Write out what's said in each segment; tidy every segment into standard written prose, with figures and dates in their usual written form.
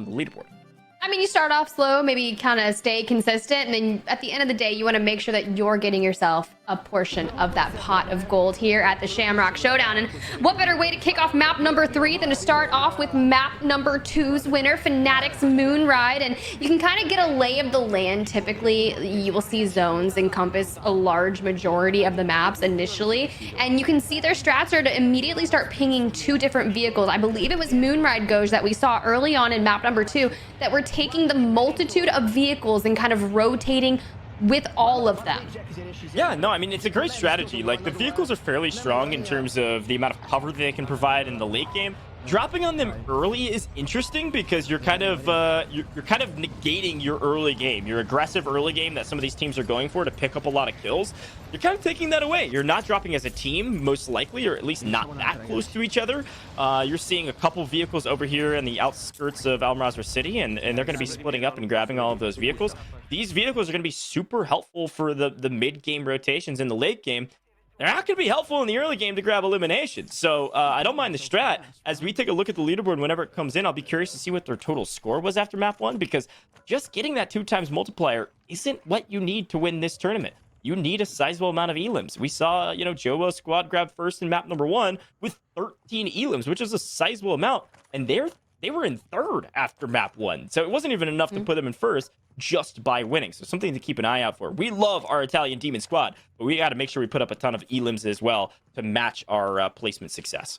the leaderboard. I mean, you start off slow, maybe kind of stay consistent, and then at the end of the day, you want to make sure that you're getting yourself a portion of that pot of gold here at the Shamrock Showdown. And what better way to kick off map number 3 than to start off with map number 2's winner, Fnatic's Moon Ride. And you can kind of get a lay of the land. Typically, you will see zones encompass a large majority of the maps initially, and you can see their strats are to immediately start pinging 2 different vehicles. I believe it was Moon Ride Goj that we saw early on in map number 2 that were taking the multitude of vehicles and kind of rotating with all of them. Yeah, no, I mean, it's a great strategy. Like, the vehicles are fairly strong in terms of the amount of cover they can provide in the late game. Dropping on them early is interesting because you're kind of negating your early game, your aggressive early game that some of these teams are going for to pick up a lot of kills. You're kind of taking that away. You're not dropping as a team, most likely, or at least not that close to each other. You're seeing a couple vehicles over here in the outskirts of Al Mazrah City, and they're going to be splitting up and grabbing all of those vehicles. These vehicles are going to be super helpful for the mid-game rotations in the late game. They're not going to be helpful in the early game to grab eliminations. So I don't mind the strat. As we take a look at the leaderboard whenever it comes in, I'll be curious to see what their total score was after map 1, because just getting that 2 times multiplier isn't what you need to win this tournament. You need a sizable amount of elims. We saw, Joewo squad grab first in map number 1 with 13 elims, which is a sizable amount. And they were in 3rd after map 1. So it wasn't even enough to put them in first just by winning. So something to keep an eye out for. We love our Italian Demon squad, but we got to make sure we put up a ton of elims as well to match our placement success.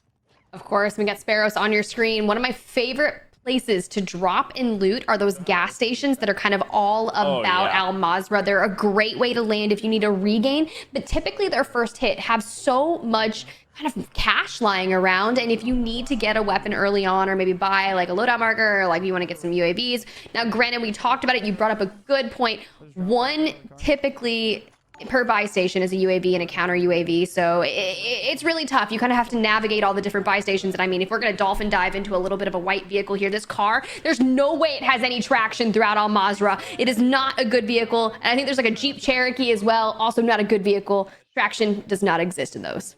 Of course, we got Sparrows on your screen. One of my favorite places to drop and loot are those gas stations that are kind of all about Al Mazrah. They're a great way to land if you need a regain, but typically their first hit have so much kind of cash lying around, and if you need to get a weapon early on or maybe buy like a loadout marker, or like you want to get some UAVs. Now granted, we talked about it, you brought up a good point. 1 typically per buy station is a UAV and a counter UAV, so it's really tough. You kind of have to navigate all the different buy stations. And I mean, if we're going to dolphin dive into a little bit of a white vehicle here, this car, there's no way it has any traction throughout Al Mazrah. It is not a good vehicle. And I think there's like a Jeep Cherokee as well, also not a good vehicle. Traction does not exist in those.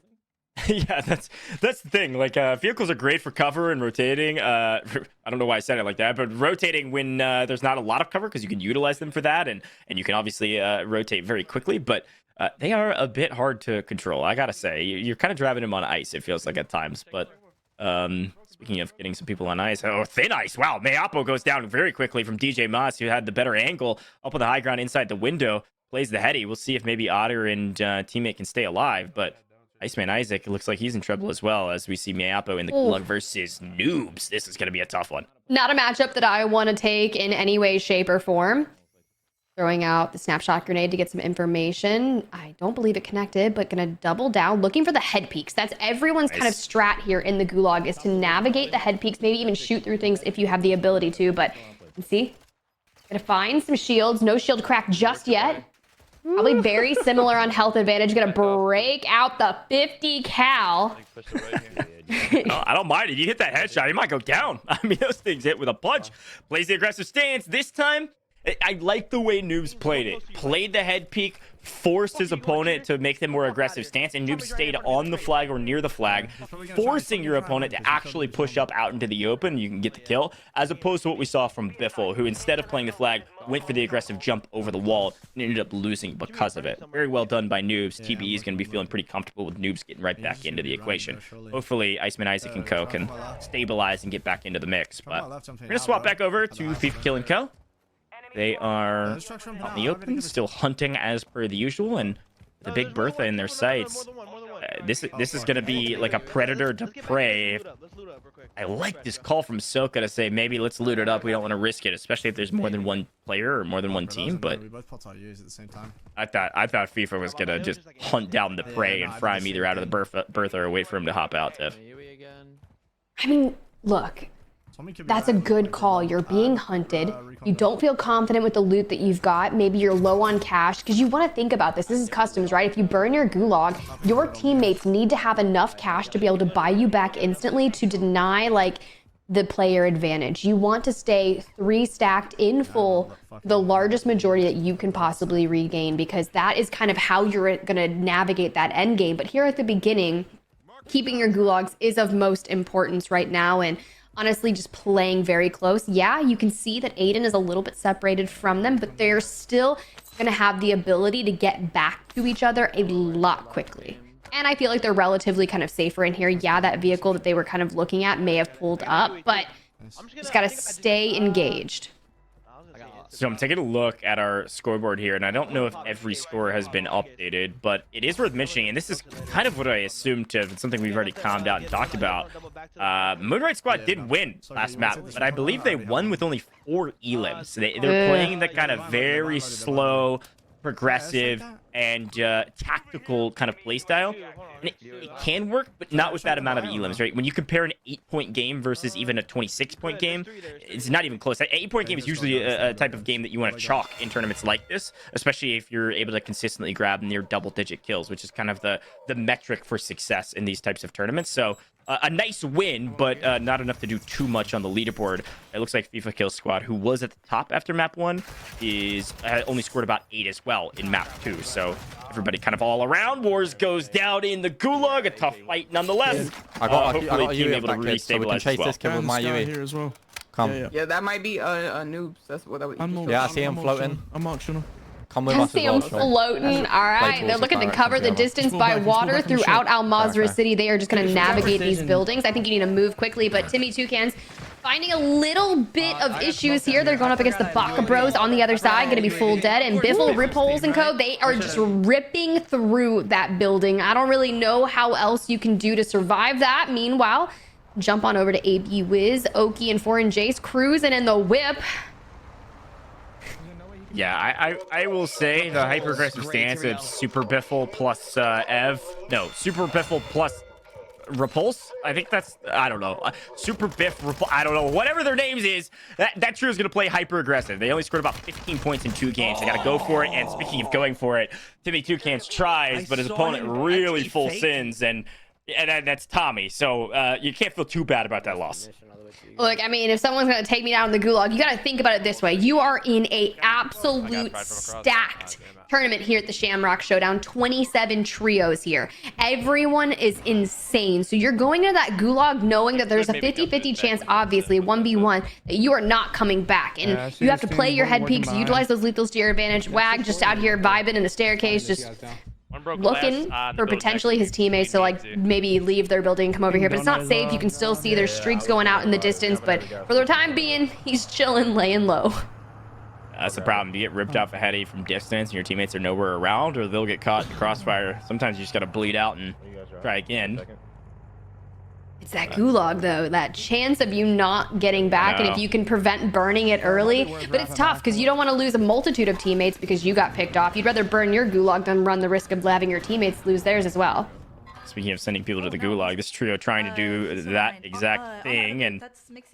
Yeah, that's the thing. Like, vehicles are great for cover and rotating. I don't know why I said it like that, but rotating when there's not a lot of cover, because you can utilize them for that, and you can obviously rotate very quickly. But they are a bit hard to control. I gotta say, you're kind of driving them on ice. It feels like at times. But speaking of getting some people on ice, thin ice. Wow, Mayapo goes down very quickly from DJ Moss, who had the better angle up on the high ground inside the window. Plays the heady. We'll see if maybe Otter and teammate can stay alive, but Iceman Isaac looks like he's in trouble as well, as we see Mayapo in the glug versus Noobs. This is going to be a tough one. Not a matchup that I want to take in any way, shape, or form. Throwing out the snapshot grenade to get some information. I don't believe it connected, but going to double down, looking for the head peaks. That's everyone's kind of strat here in the Gulag, is to navigate the head peaks, maybe even shoot through things if you have the ability to. But let's see. Going to find some shields. No shield crack just yet. Probably very similar on health advantage. Gonna break out the 50 cal. I don't mind it. You hit that headshot, he might go down. I mean, those things hit with a punch. Plays the aggressive stance. This time, I like the way Noobs played it. Played the head peek, forced his opponent to make them more aggressive stance, and Noobs stayed on the flag or near the flag, forcing your opponent to actually push up out into the open. You can get the kill, as opposed to what we saw from Biffle, who instead of playing the flag, went for the aggressive jump over the wall and ended up losing because of it. Very well done by Noobs. TBE is going to be feeling pretty comfortable with Noobs getting right back into the equation. Hopefully, Iceman Isaac and Co can stabilize and get back into the mix. But we're going to swap back over to FIFA Kill and Co. They are out in the open, still hunting as per the usual, and the big Bertha in their sights. This is going to be like a predator to prey. I like this call from Soka to say maybe let's loot it up. We don't want to risk it, especially if there's more than one player or more than one team. But I thought FIFA was going to just hunt down the prey and fry him either out of the Bertha or wait for him to hop out, Tiff. I mean, look. That's a good call. You're being hunted. You don't feel confident with the loot that you've got. Maybe you're low on cash, because you want to think about this. This is customs, right? If you burn your gulag, your teammates need to have enough cash to be able to buy you back instantly to deny like the player advantage. You want to stay 3 stacked in full, the largest majority that you can possibly regain, because that is kind of how you're going to navigate that end game. But here at the beginning, keeping your gulags is of most importance right now. And honestly just playing very close. Yeah, you can see that Aydan is a little bit separated from them, but they're still going to have the ability to get back to each other a lot quickly. And I feel like they're relatively kind of safer in here. Yeah, that vehicle that they were kind of looking at may have pulled up, but just got to stay engaged. So I'm taking a look at our scoreboard here, and I don't know if every score has been updated, but it is worth mentioning, and this is kind of what I assumed to have something we've already calmed out and talked about. Moonrise Squad did win last map, but I believe they won with only 4 elims. They're playing the kind of very slow, progressive, and tactical kind of play style. And it can work, but not with that amount of elims, right? When you compare an 8-point game versus even a 26-point game, it's not even close. An 8-point game is usually a type of game that you want to chalk in tournaments like this, especially if you're able to consistently grab near double-digit kills, which is kind of the metric for success in these types of tournaments. So a nice win, but not enough to do too much on the leaderboard. It looks like FIFA Kill Squad, who was at the top after map 1, is only scored about 8 as well in map 2. So everybody kind of all around. Wars goes down in the gulag. A tough fight nonetheless. I got hopefully team able to kid, so we can restabilize chase as well. this kid with my UE. Here as well. Come. Yeah, that might be a noob. That's what that would. Yeah, I see him floating. I'm optional. Come with I us see as well. them floating. All right, they're looking to cover the distance by water throughout Al Mazrah City. They are just going to navigate these buildings. I think you need to move quickly, but Timmy Toucans finding a little bit of issues here. They're going up against the Baka Bros on the other side, going to be full dead. And Biffle, Rip Holes, and Co., they are just ripping through that building. I don't really know how else you can do to survive that. Meanwhile, jump on over to AB Wiz, Oki, and Foreign Jace cruising in the whip. Yeah, I will say the hyper-aggressive stance of Super Biffle plus Ev. No, Super Biffle plus Repulse. I think that's, I don't know. Super Biff, I don't know. Whatever their names is, that trio is going to play hyper-aggressive. They only scored about 15 points in 2 games. They got to go for it. And speaking of going for it, Timmy Toucans tries, but his opponent really full sins. And that's Tommy. So you can't feel too bad about that loss. Look, I mean, if someone's going to take me down in the gulag, you got to think about it this way. You are in a absolute stacked tournament here at the Shamrock Showdown. 27 trios here. Everyone is insane. So you're going into that gulag knowing that there's a 50-50 chance, obviously, 1v1, that you are not coming back. And you have to play your head peaks, utilize those lethals to your advantage. Wag just out here vibing in the staircase, just looking for potentially his teammates to like maybe leave their building and come over here, but it's not safe. You can still see there's streaks going out in the distance, but for the time being, he's chilling, laying low. That's the problem. You get ripped off a heady from distance and your teammates are nowhere around, or they'll get caught in crossfire. Sometimes you just got to bleed out and try again. It's that gulag, though, that chance of you not getting back, and if you can prevent burning it early. But it's tough because you don't want to lose a multitude of teammates because you got picked off. You'd rather burn your gulag than run the risk of having your teammates lose theirs as well. Speaking of sending people to the gulag, this trio trying to do that exact thing and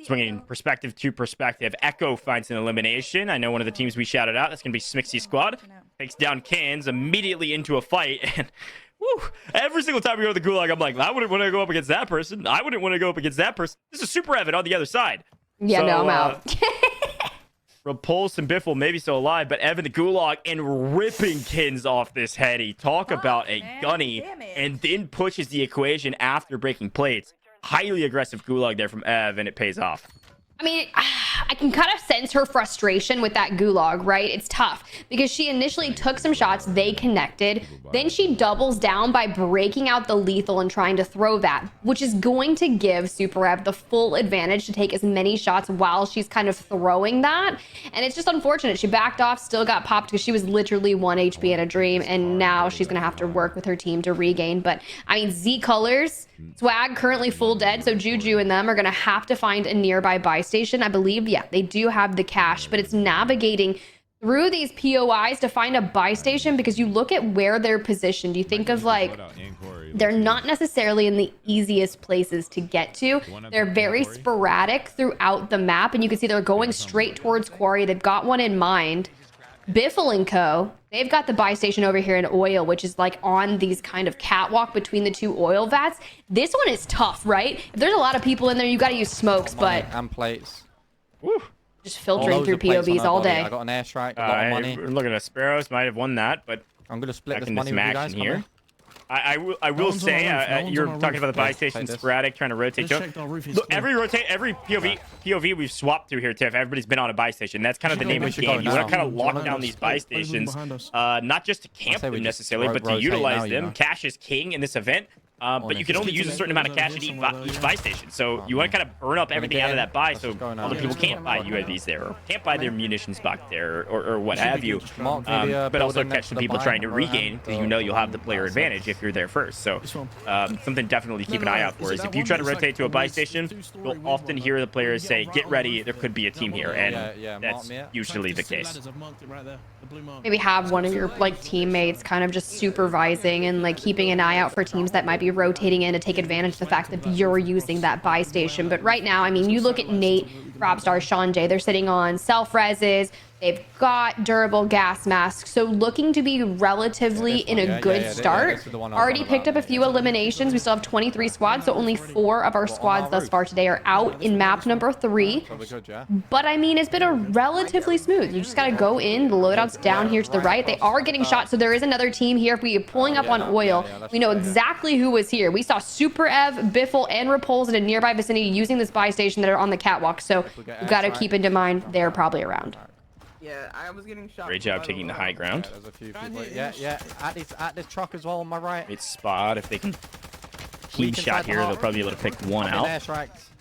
swinging perspective to perspective. Echo finds an elimination. I know one of the teams we shouted out. That's going to be Smixy Squad. Takes down Cans immediately into a fight. And woo, every single time we go to the gulag, I'm like, I wouldn't want to go up against that person. I wouldn't want to go up against that person. This is Super Evan on the other side. Yeah, so, no, I'm out. Repulse and Biffle maybe still alive, but Evan the gulag and ripping Kins off this heady. Talk about a gunny, and then pushes the equation after breaking plates. Highly aggressive gulag there from Ev, and it pays off. I mean, I can kind of sense her frustration with that gulag, right? It's tough because she initially took some shots, they connected, then she doubles down by breaking out the lethal and trying to throw that, which is going to give Super Ev the full advantage to take as many shots while she's kind of throwing that. And it's just unfortunate. She backed off, still got popped because she was literally 1 HP in a dream, and now she's going to have to work with her team to regain. But I mean, Z Colors, Swagg currently full dead, so Juju and them are going to have to find a nearby buy station. I believe, yeah, they do have the cash, but it's navigating through these POIs to find a buy station because you look at where they're positioned. You think of like, they're not necessarily in the easiest places to get to. They're very sporadic throughout the map, and you can see they're going straight towards Quarry. They've got one in mind. Biffle and Co., they've got the buy station over here in oil, which is like on these kind of catwalk between the 2 oil vats. This one is tough, right? If there's a lot of people in there, you got to use smokes, but and plates. Woo. Just filtering through POVs all day. I got an airstrike, a lot of money. We're looking at Sparrows, might have won that, but I'm gonna split this into money some with you guys. action here. I will say, you're talking about the buy station sporadic, trying to rotate. Look, every POV we've swapped through here, Tiff. Everybody's been on a buy station. That's kind of the name of the game. You want to kind of lock down these buy stations, not just to camp them necessarily, but to utilize them. Cash is king in this event. But you can only use a certain amount of cash at each buy station. So you want to kind of burn up everything out of that buy so other people can't buy UAVs there or can't buy their munitions back there or what have you. But also catch some people trying to regain because you know you'll have the player advantage if you're there first. So something definitely to keep an eye out for is if you try to rotate to a buy station, you'll often hear the players say, get ready, there could be a team here. And that's usually the case. Maybe have one of your like teammates kind of just supervising and like keeping an eye out for teams that might be rotating in to take advantage of the fact that you're using that buy station. But right now, I mean, you look at Nate, Robstar, Sean J, they're sitting on self-reses. They've got durable gas masks, so looking to be relatively in a good start. Already picked up a few eliminations. We still have 23 squads, so only 4 of our squads thus far today are out in map number 3. But I mean, it's been a relatively smooth. You just got to go in. The loadouts down here to the right. They are getting shot, so there is another team here. If we are pulling up on oil, we know exactly who was here. We saw Super Ev, Biffle, and Repulse in a nearby vicinity using this buy station that are on the catwalk, so you've got to keep into mind they're probably around. Yeah, I was getting shot. Great job taking the high ground. There's a few people. Yeah. At this truck as well on my right. Great spot. If they can clean shot here, they'll probably be able to pick one out.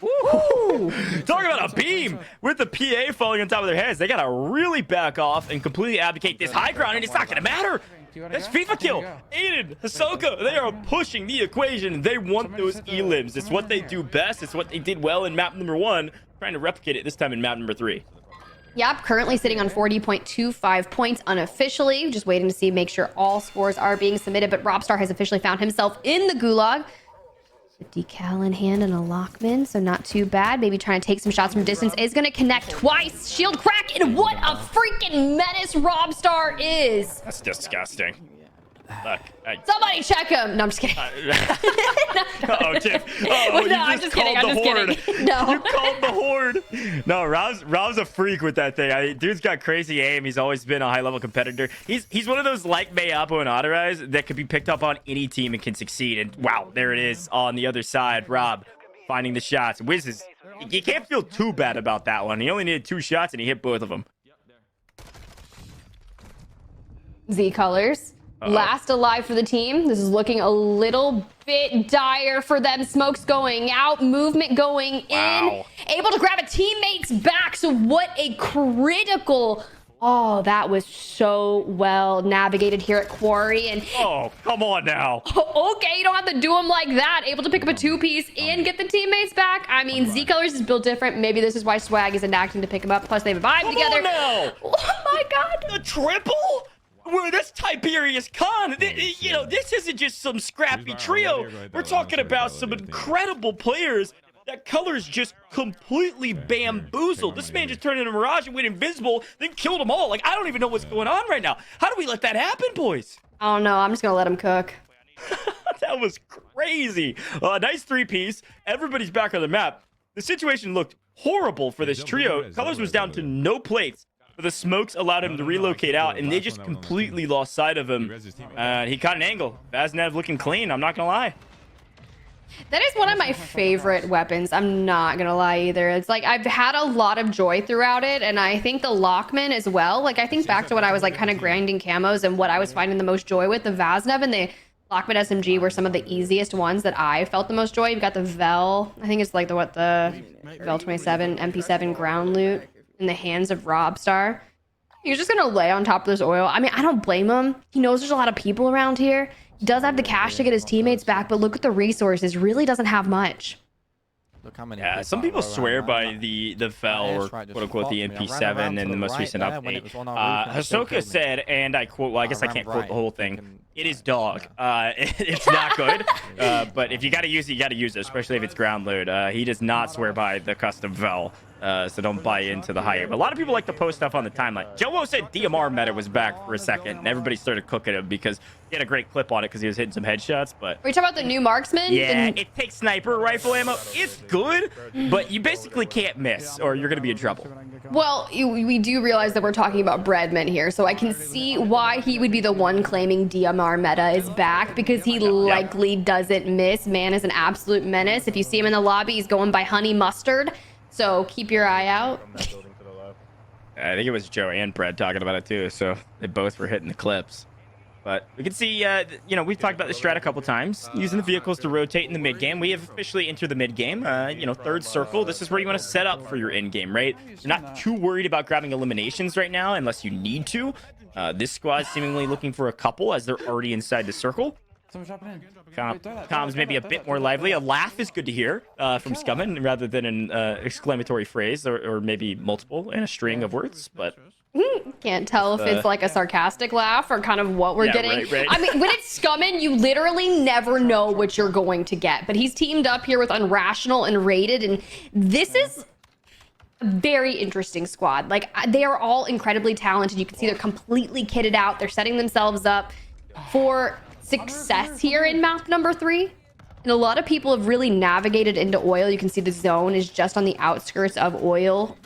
Woo! Talking about a beam with the PA falling on top of their heads. They gotta really back off and completely abdicate this high ground, and it's not gonna matter. That's FIFA kill. Aydan, Hisoka, they are pushing the equation. They want those elims. It's what they do best. It's what they did well in map number 1. Trying to replicate it this time in map number 3. Yep, currently sitting on 40.25 points unofficially. Just waiting to see, make sure all scores are being submitted. But Robstar has officially found himself in the gulag. 50 cal in hand and a Lockman, so not too bad. Maybe trying to take some shots from distance. Is going to connect twice. Shield crack, and what a freaking menace Robstar is. That's disgusting. Look, somebody check him. No, I'm just kidding. Uh-oh, Tiff. Oh, no, you I'm just kidding. I'm just kidding. No. You called the horde. No, Rob's a freak with that thing. Dude's got crazy aim. He's always been a high-level competitor. He's one of those like Mayapo and Autorize that could be picked up on any team and can succeed. And wow, there it is on the other side. Rob finding the shots. Wiz is... You can't feel too bad about that one. He only needed 2 shots and he hit both of them. Z Colors. Last alive for the team. This is looking a little bit dire for them. Smoke's going out, movement going in. Able to grab a teammate's back. So what a critical... Oh, that was so well navigated here at Quarry. And oh, come on now. Okay, you don't have to do them like that. Able to pick up a 2-piece and get the teammates back. I mean, Z Colors is built different. Maybe this is why Swagg is enacting to pick him up. Plus, they vibe together. On now. Oh my God. The triple? Well, that's Tiberius Khan. You know, this isn't just some scrappy trio. We're talking about some incredible players that Colors just completely bamboozled. This man just turned into Mirage and went invisible, then killed them all. Like, I don't even know what's going on right now. How do we let that happen, boys? I don't know. I'm just going to let him cook. That was crazy. Nice 3-piece. Everybody's back on the map. The situation looked horrible for this trio. Colors was down to no plates. But the smokes allowed him to relocate out, and they just completely lost sight of him. He caught an angle. Vaznev looking clean, I'm not going to lie. That is one of my favorite weapons. I'm not going to lie either. It's like I've had a lot of joy throughout it, and I think the Lockman as well. Like, I think back to when I was like kind of grinding camos and what I was finding the most joy with. The Vaznev and the Lockman SMG were some of the easiest ones that I felt the most joy. You've got the Vel. I think it's like the Vel 27 MP7 ground loot in the hands of Robstar. He's just gonna lay on top of this oil. I mean, I don't blame him. He knows there's a lot of people around here. He does have the cash to get his teammates back, but look at the resources. Really doesn't have much. Look how many. Yeah, some people swear by the Vel or quote unquote the MP7 in the most recent update. Hisoka said, and I quote, well, I guess I can't quote the whole thing. It is dog. It's not good. But if you gotta use it, you gotta use it, especially if it's ground load. He does not swear by the custom Vel. so don't buy into the hype. A lot of people like to post stuff on the timeline. Joewo said DMR meta was back for a second, and everybody started cooking him because he had a great clip on it because he was hitting some headshots. But are you talking about the new marksman? yeah, it takes sniper rifle ammo. It's good, but you basically can't miss, or you're gonna be in trouble. Well, we do realize that we're talking about Breadman here, so I can see why he would be the one claiming DMR meta is back, because he likely doesn't miss. Man is an absolute menace. If you see him in the lobby, he's going by honey mustard. So keep your eye out. I think it was Joe and Brad talking about it too, so they both were hitting the clips. But we can see, you know, we've talked about the strat a couple times, using the vehicles to rotate in the mid game. We have officially entered the mid game. You know, third circle. This is where you want to set up for your end game, right? You're not too worried about grabbing eliminations right now, unless you need to. This squad is seemingly looking for a couple, as they're already inside the circle. Comms maybe a bit more lively. A laugh is good to hear from Scummin, rather than an exclamatory phrase or maybe multiple in a string of words. But can't tell if it's like a sarcastic laugh or kind of what we're getting. Right. I mean, when it's Scummin, you literally never know what you're going to get. But he's teamed up here with Unrational and Rated, and this is a very interesting squad. Like, they are all incredibly talented. You can see they're completely kitted out. They're setting themselves up for success here in map number 3. And a lot of people have really navigated into oil. You can see the zone is just on the outskirts of oil.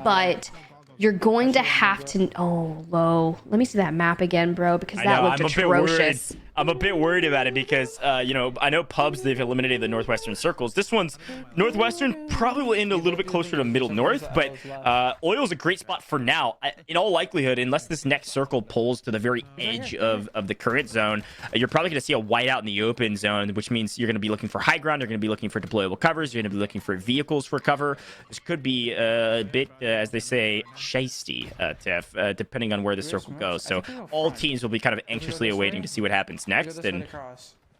But you're going to have to... Oh, low. Let me see that map again, bro, because that looked atrocious. I'm a bit worried about it because, you know, I know pubs, they've eliminated the northwestern circles. This one's northwestern, probably will end a little bit closer to middle north, but oil is a great spot for now. In all likelihood, unless this next circle pulls to the very edge of the current zone, you're probably going to see a whiteout in the open zone, which means you're going to be looking for high ground. You're going to be looking for deployable covers. You're going to be looking for vehicles for cover. This could be a bit, as they say, shisty, Tiff, depending on where the circle goes. So all teams will be kind of anxiously awaiting to see what happens next. And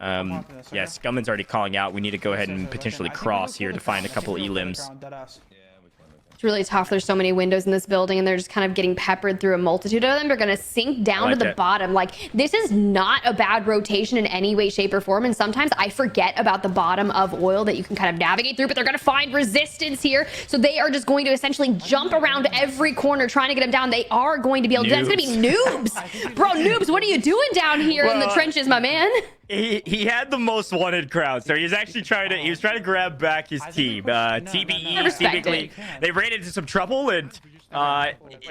yeah, Scumman's already calling out. We need to go ahead and potentially cross here to find a couple elims. It's really tough. There's so many windows in this building, and they're just kind of getting peppered through a multitude of them. They're going to sink down to the bottom. Like, this is not a bad rotation in any way, shape, or form. And sometimes I forget about the bottom of oil that you can kind of navigate through, but they're going to find resistance here. So they are just going to essentially jump around every corner trying to get them down. They are going to be able to... It's going to be noobs. Bro, noobs, what are you doing down here in the trenches, my man? He had the most wanted crowd, so he's actually trying to grab back his team. TBE, typically, they ran into some trouble, and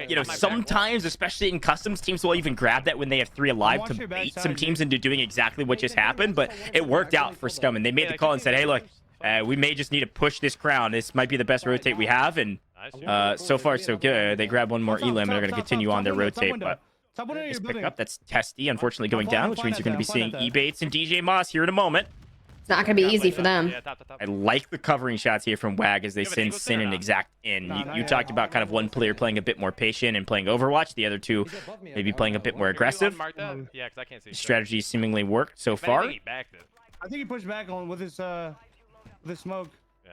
you know, sometimes, especially in customs, teams will even grab that when they have 3 alive to bait some teams into doing exactly what just happened. But it worked out for Scum, and they made the call and said, "Hey, look, we may just need to push this crown. This might be the best rotate we have." And so far, so good. They grab one more elim, and they're going to continue on their rotate, but. This pickup, that's Testy, unfortunately going down, which means you're going to be seeing E-Baits and DJ Moss here in a moment. It's not going to be easy for them. I like the covering shots here from Wag as they send Sin and Exact in. You talked about kind of one player playing a bit more patient and playing Overwatch, the other two maybe playing a bit more aggressive. Strategy seemingly worked so far. I think he pushed back on with his smoke. Yeah.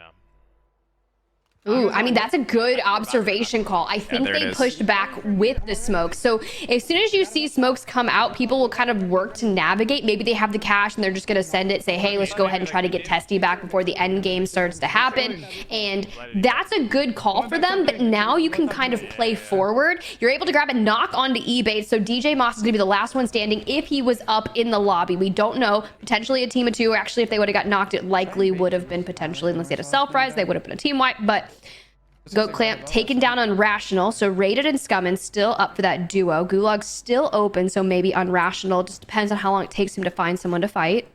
Ooh, I mean, that's a good observation call. I think they pushed back with the smoke. So as soon as you see smokes come out, people will kind of work to navigate. Maybe they have the cash and they're just going to send it, say, hey, let's go ahead and try to get Testy back before the end game starts to happen. And that's a good call for them. But now you can kind of play forward. You're able to grab a knock onto eBay. So DJ Moss is going to be the last one standing if he was up in the lobby. We don't know. Potentially a team of 2. Actually, if they would have got knocked, it likely would have been potentially, unless they had a self-rise, they would have been a team wipe. But Goat Clamp taken down Unrational, so Rated and Scummin still up for that duo. Gulag's still open, so maybe Unrational. Just depends on how long it takes him to find someone to fight.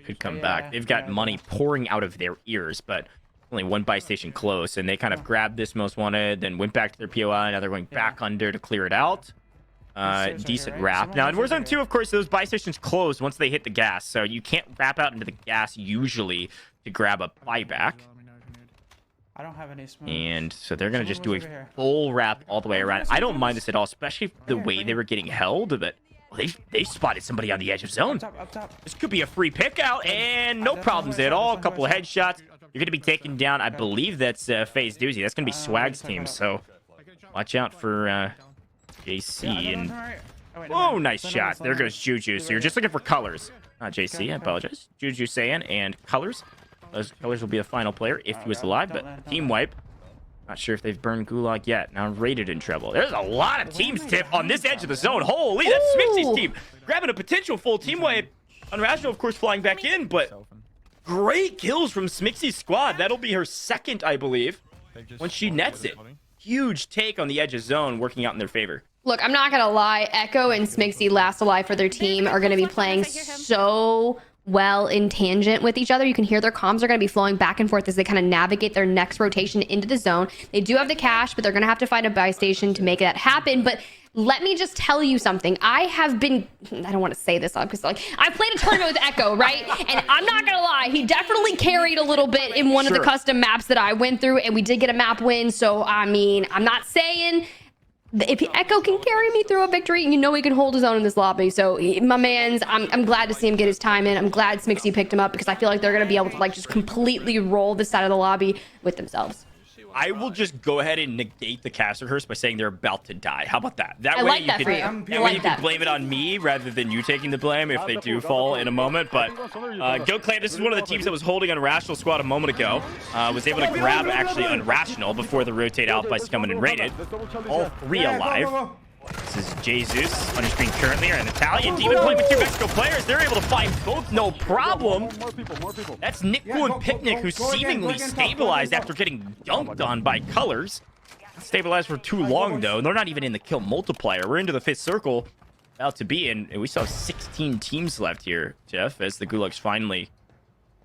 Could come back. They've got money pouring out of their ears, but only one buy station close, and they kind of grabbed this most wanted, then went back to their POI. Now they're going back under to clear it out. Decent wrap. Now in Warzone 2, of course, those buy stations close once they hit the gas, so you can't wrap out into the gas usually to grab a buyback. I don't have any smoke. And so they're going to just do a full wrap all the way around. I don't mind this at all, especially the way they were getting held. But well, they spotted somebody on the edge of zone. This could be a free pick out, and no problems at all. A couple of headshots. You're going to be taken down. I believe that's FaZe Doozy. That's going to be Swagg's team. So watch out for JC. And oh, nice shot. There goes Juju. So you're just looking for colors. Not JC. I apologize. Juju Saiyan and colors. Those colors will be the final player if he was alive, but team wipe. Not sure if they've burned Gulag yet. Now rated in trouble. There's a lot of teams, Tip, on this edge of the zone. Holy, that's Smixy's team. Grabbing a potential full team wipe. Unrational, of course, flying back in, but great kills from Smixy's squad. That'll be her second, I believe, when she nets it. Huge take on the edge of zone, working out in their favor. Look, I'm not gonna lie. Echo and Smixy, last alive for their team, are gonna be playing so well in tangent with each other. You can hear their comms are going to be flowing back and forth as they kind of navigate their next rotation into the zone. They do have the cash, but they're going to have to find a buy station to make that happen. But let me just tell you something. I don't want to say this because like I played a tournament with Echo, right? And I'm not going to lie, he definitely carried a little bit in one of the custom maps that I went through, and we did get a map win. So, I mean, I'm not saying if Echo can carry me through a victory, you know he can hold his own in this lobby. So my man's, I'm glad to see him get his time in. I'm glad Smixy picked him up because I feel like they're going to be able to like just completely roll this side of the lobby with themselves. I will just go ahead and negate the caster curse by saying they're about to die. How about that? That I way like that for you. That way you can blame it on me rather than you taking the blame if they do fall in a moment. But Go Clan, this is one of the teams that was holding Unrational squad a moment ago. Was able to grab actually Unrational before the rotate out by coming and raided. All three alive. This is Jesus on your screen currently, and Italian Demon playing with two Mexico players. They're able to find both, no problem. That's Nick and Picnic, who seemingly stabilized after getting dunked on by Colors. Stabilized for too long, though. They're not even in the kill multiplier. We're into the fifth circle, about to be in, and we still have 16 teams left here, Jeff, as the Gulags finally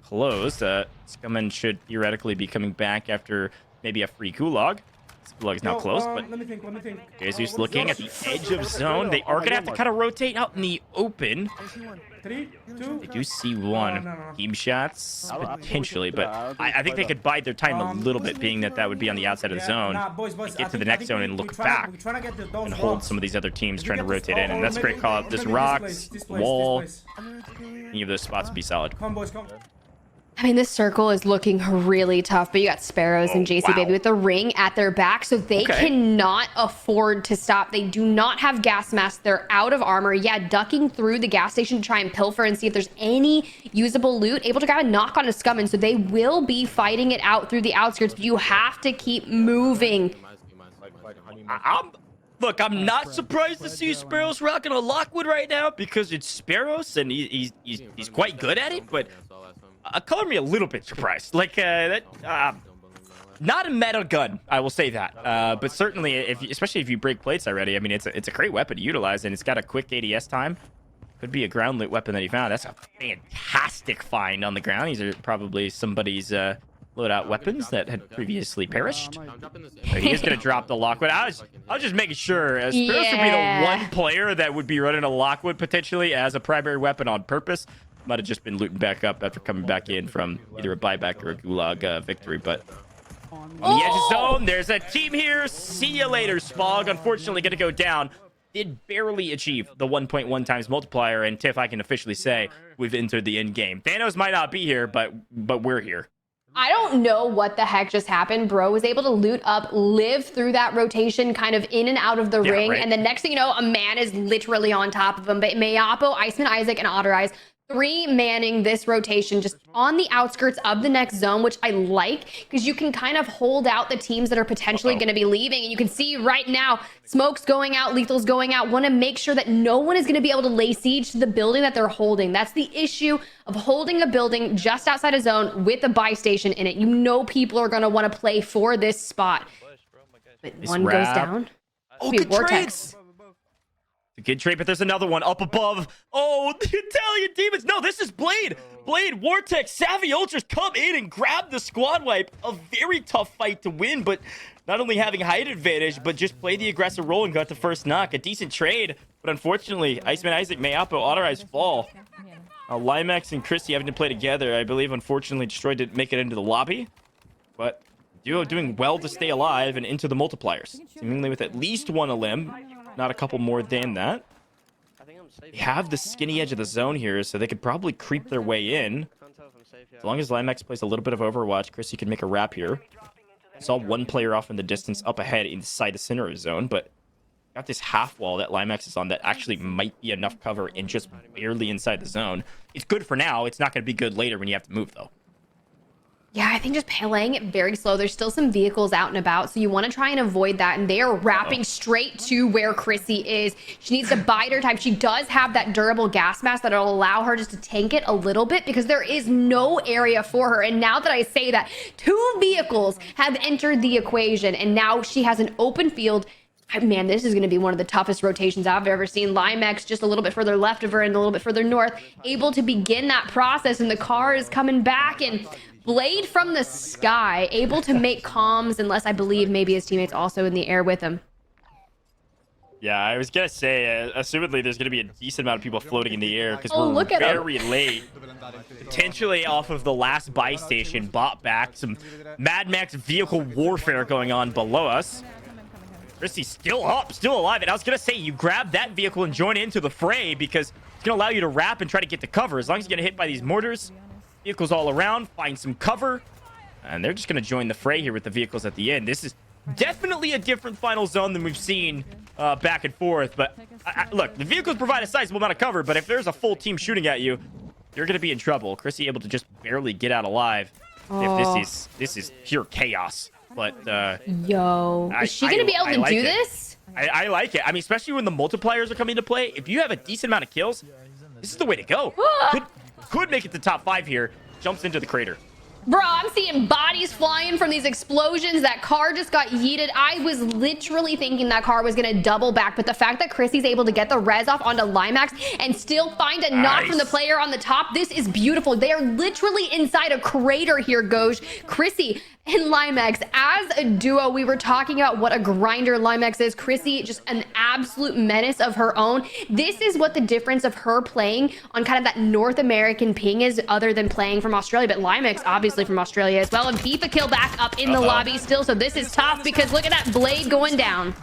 closed. Scumman should theoretically be coming back after maybe a free Gulag. Gulag's now closed, but let me think. Jesus looking at the edge of zone. They are going to have to kind of rotate out in the open. 3, 2. They do see one. Team shots, potentially, but I think they could bide their time a little bit, being that would be on the outside of the zone. Get to the next zone and look back and hold some of these other teams trying to rotate in. And that's a great call out. This rocks, wall, any of those spots would be solid. Come, boys, come. I mean, this circle is looking really tough, but you got Sparrows and JC Baby with the ring at their back, so they cannot afford to stop. They do not have gas masks. They're out of armor. Yeah, ducking through the gas station to try and pilfer and see if there's any usable loot, able to kind of knock on a Scumman, so they will be fighting it out through the outskirts, but you have to keep moving. Look, I'm not surprised to see Sparrows rocking a Lockwood right now because it's Sparrows and he's quite good at it, but color me a little bit surprised. Like not a meta gun, I will say that. But certainly, especially if you break plates already, I mean, it's a great weapon to utilize, and it's got a quick ADS time. Could be a ground loot weapon that he found. That's a fantastic find on the ground. These are probably somebody's loadout weapons that had previously perished. So he is going to drop the Lockwood. I was just making sure. Sparrows would be the one player that would be running a Lockwood potentially as a primary weapon on purpose. Might have just been looting back up after coming back in from either a buyback or a Gulag victory. But on the edge of zone, there's a team here. See you later, Swagg. Unfortunately, going to go down. Did barely achieve the 1.1 times multiplier. And Tiff, I can officially say we've entered the end game. Thanos might not be here, but we're here. I don't know what the heck just happened. Bro was able to loot up, live through that rotation, kind of in and out of the ring. Right. And the next thing you know, a man is literally on top of him. But Mayapo, Iceman Isaac, and Otter Eyes, 3 manning this rotation just on the outskirts of the next zone, which I like because you can kind of hold out the teams that are potentially going to be leaving. And you can see right now, smoke's going out, lethal's going out. Want to make sure that no one is going to be able to lay siege to the building that they're holding. That's the issue of holding a building just outside a zone with a buy station in it. You know people are going to want to play for this spot. But one goes down. Oh, good Vortex. A good trade, but there's another one up above. Oh, the Italian demons. No, this is Blade. Blade, Vortex, Savvy Ultras come in and grab the squad wipe. A very tough fight to win, but not only having height advantage, but just play the aggressive role and got the first knock. A decent trade, but unfortunately, Iceman Isaac, Mayapo, Otter Eyes fall. Limax and Christy having to play together, I believe, unfortunately, Destroy didn't make it into the lobby. But Duo doing well to stay alive and into the multipliers. Seemingly with at least one a limb. Not a couple more than that. They have the skinny edge of the zone here, so they could probably creep their way in. As long as Limax plays a little bit of Overwatch, Chrissy can make a wrap here. Saw one player off in the distance up ahead inside the center of zone, but got this half wall that Limax is on that actually might be enough cover and just barely inside the zone. It's good for now. It's not going to be good later when you have to move, though. Yeah, I think just playing it very slow. There's still some vehicles out and about, so you want to try and avoid that. And they are wrapping straight to where Chrissy is. She needs to bide her time. She does have that durable gas mask that'll allow her just to tank it a little bit because there is no area for her. And now that I say that, 2 vehicles have entered the equation, and now she has an open field. Man, this is going to be one of the toughest rotations I've ever seen. Limex just a little bit further left of her and a little bit further north, able to begin that process, and the car is coming back, and Blade from the sky, able to make comms, unless I believe maybe his teammates also in the air with him. Yeah, I was gonna say, assumedly there's gonna be a decent amount of people floating in the air because Oh, we're look at him. very late. Potentially off of the last buy station, bought back some Mad Max vehicle warfare going on below us. Chrissy's still up, still alive, and I was gonna say you grab that vehicle and join into the fray because it's gonna allow you to wrap and try to get to cover. As long as you get hit by these mortars, vehicles all around, find some cover, and they're just gonna join the fray here with the vehicles at the end. This is definitely a different final zone than we've seen back and forth. But look, the vehicles provide a sizable amount of cover, but if there's a full team shooting at you, you're gonna be in trouble. Chrissy able to just barely get out alive. Oh. If this is pure chaos. But Yo, is she gonna be able to do this? I like it. I mean, especially when the multipliers are coming into play. If you have a decent amount of kills, this is the way to go. Could make it to top 5 here. Jumps into the crater. Bro, I'm seeing bodies flying from these explosions. That car just got yeeted. I was literally thinking that car was going to double back, but the fact that Chrissy's able to get the res off onto Limax and still find a knock from the player on the top, this is beautiful. They are literally inside a crater here, Goj. Chrissy and Limax as a duo. We were talking about what a grinder Limax is. Chrissy, just an absolute menace of her own. This is what the difference of her playing on kind of that North American ping is, other than playing from Australia. But Limax, obviously from Australia as well. And FIFA kill back up in the lobby still. So this is tough because look at that Blade going down.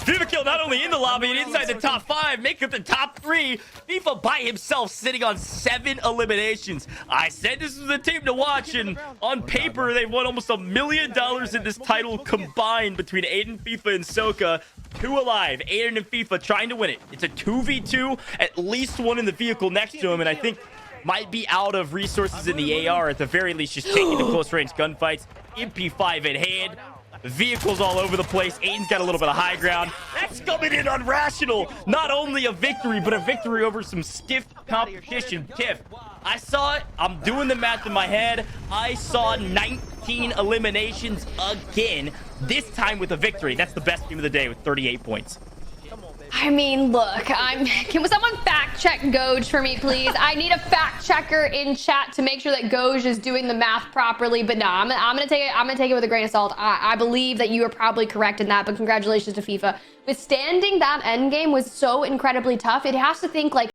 FIFA kill not only in the lobby and inside the top 5, make it the top 3. FIFA by himself sitting on 7 eliminations. I said this was a team to watch, and on paper they've won almost $1 million in this title combined between Aydan, FIFA, and Soka. 2 alive. Aydan and FIFA trying to win it. It's a 2v2, at least one in the vehicle next to him, and I think might be out of resources in the AR, at the very least just taking the close range gunfights. MP5 in hand. Vehicles all over the place. Aydan's got a little bit of high ground. That's coming in on Rational. Not only a victory, but a victory over some stiff competition. Tiff, I saw it. I'm doing the math in my head. I saw 19 eliminations again, this time with a victory. That's the best team of the day with 38 points. I mean, look, can someone fact check Goj for me, please? I need a fact checker in chat to make sure that Goj is doing the math properly. But no, I'm gonna take it with a grain of salt. I believe that you are probably correct in that, but congratulations to FIFA. Withstanding that end game was so incredibly tough. It has to think like